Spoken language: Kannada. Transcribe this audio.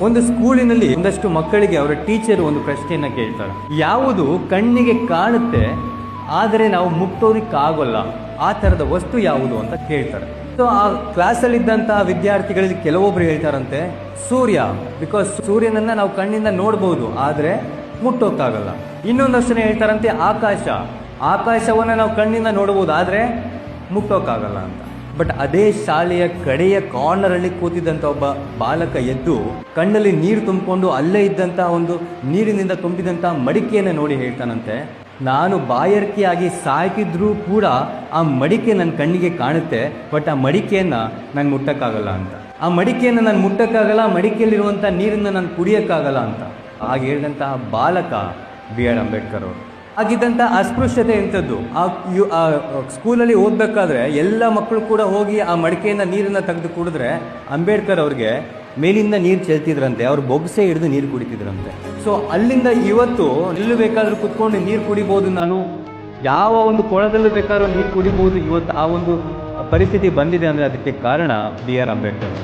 ಒಂದು ಸ್ಕೂಲಿನಲ್ಲಿ ಒಂದಷ್ಟು ಮಕ್ಕಳಿಗೆ ಅವರ ಟೀಚರ್ ಒಂದು ಪ್ರಶ್ನೆಯನ್ನ ಕೇಳ್ತಾರೆ, ಯಾವುದು ಕಣ್ಣಿಗೆ ಕಾಣುತ್ತೆ ಆದರೆ ನಾವು ಮುಟ್ಟೋದಿಕ್ಕಾಗೋಲ್ಲ, ಆ ಥರದ ವಸ್ತು ಯಾವುದು ಅಂತ ಕೇಳ್ತಾರೆ. ಸೊ ಆ ಕ್ಲಾಸಲ್ಲಿದ್ದಂತಹ ವಿದ್ಯಾರ್ಥಿಗಳಲ್ಲಿ ಕೆಲವೊಬ್ರು ಹೇಳ್ತಾರಂತೆ ಸೂರ್ಯ, ಬಿಕಾಸ್ ಸೂರ್ಯನನ್ನ ನಾವು ಕಣ್ಣಿಂದ ನೋಡ್ಬೋದು ಆದರೆ ಮುಟ್ಟೋಕ್ಕಾಗಲ್ಲ. ಇನ್ನೊಂದಷ್ಟು ಜನ ಹೇಳ್ತಾರಂತೆ ಆಕಾಶ, ಆಕಾಶವನ್ನ ನಾವು ಕಣ್ಣಿಂದ ನೋಡ್ಬೋದು ಆದರೆ ಮುಟ್ಟೋಕ್ಕಾಗಲ್ಲ ಅಂತ. ಬಟ್ ಅದೇ ಶಾಲೆಯ ಕಡೆಯ ಕಾರ್ನರಲ್ಲಿ ಕೂತಿದ್ದಂಥ ಒಬ್ಬ ಬಾಲಕ ಎದ್ದು ಕಣ್ಣಲ್ಲಿ ನೀರು ತುಂಬಿಕೊಂಡು ಅಲ್ಲೇ ಇದ್ದಂಥ ಒಂದು ನೀರಿನಿಂದ ತುಂಬಿದಂಥ ಮಡಿಕೆಯನ್ನು ನೋಡಿ ಹೇಳ್ತಾನಂತೆ, ನಾನು ಬಾಯಾರಿಕೆಯಾಗಿ ಸಾಕಿದ್ರೂ ಕೂಡ ಆ ಮಡಿಕೆ ನನ್ನ ಕಣ್ಣಿಗೆ ಕಾಣುತ್ತೆ, ಬಟ್ ಆ ಮಡಿಕೆಯನ್ನು ನಾನು ಮುಟ್ಟಕ್ಕಾಗಲ್ಲ ಅಂತ. ಆ ಮಡಿಕೆಯನ್ನು ನಾನು ಮುಟ್ಟಕ್ಕಾಗಲ್ಲ, ಮಡಿಕೆಯಲ್ಲಿರುವಂಥ ನೀರನ್ನು ನಾನು ಕುಡಿಯೋಕ್ಕಾಗಲ್ಲ ಅಂತ ಹಾಗೆ ಹೇಳಿದಂತಹ ಬಾಲಕ ಬಿ ಆರ್ ಅಂಬೇಡ್ಕರ್ ಅವರು. ಆಗಿದ್ದಂಥ ಅಸ್ಪೃಶ್ಯತೆ ಎಂಥದ್ದು, ಆ ಸ್ಕೂಲಲ್ಲಿ ಓದಬೇಕಾದ್ರೆ ಎಲ್ಲ ಮಕ್ಕಳು ಕೂಡ ಹೋಗಿ ಆ ಮಡಿಕೆಯಿಂದ ನೀರನ್ನು ತೆಗೆದು ಕುಡಿದ್ರೆ ಅಂಬೇಡ್ಕರ್ ಅವ್ರಿಗೆ ಮೇಲಿಂದ ನೀರು ಚೆಲ್ತಿದ್ರಂತೆ, ಅವ್ರು ಬೊಗ್ಸೆ ಹಿಡಿದು ನೀರು ಕುಡಿತಿದ್ರಂತೆ. ಸೊ ಅಲ್ಲಿಂದ ಇವತ್ತು ಎಲ್ಲೂ ಬೇಕಾದರೂ ಕುತ್ಕೊಂಡು ನೀರು ಕುಡಿಬೋದು, ನಾನು ಯಾವ ಒಂದು ಕೊಳದಲ್ಲೂ ಬೇಕಾದ್ರೂ ನೀರು ಕುಡಿಬೋದು, ಇವತ್ತು ಆ ಒಂದು ಪರಿಸ್ಥಿತಿ ಬಂದಿದೆ ಅಂದರೆ ಅದಕ್ಕೆ ಕಾರಣ ಬಿ ಆರ್ ಅಂಬೇಡ್ಕರ್.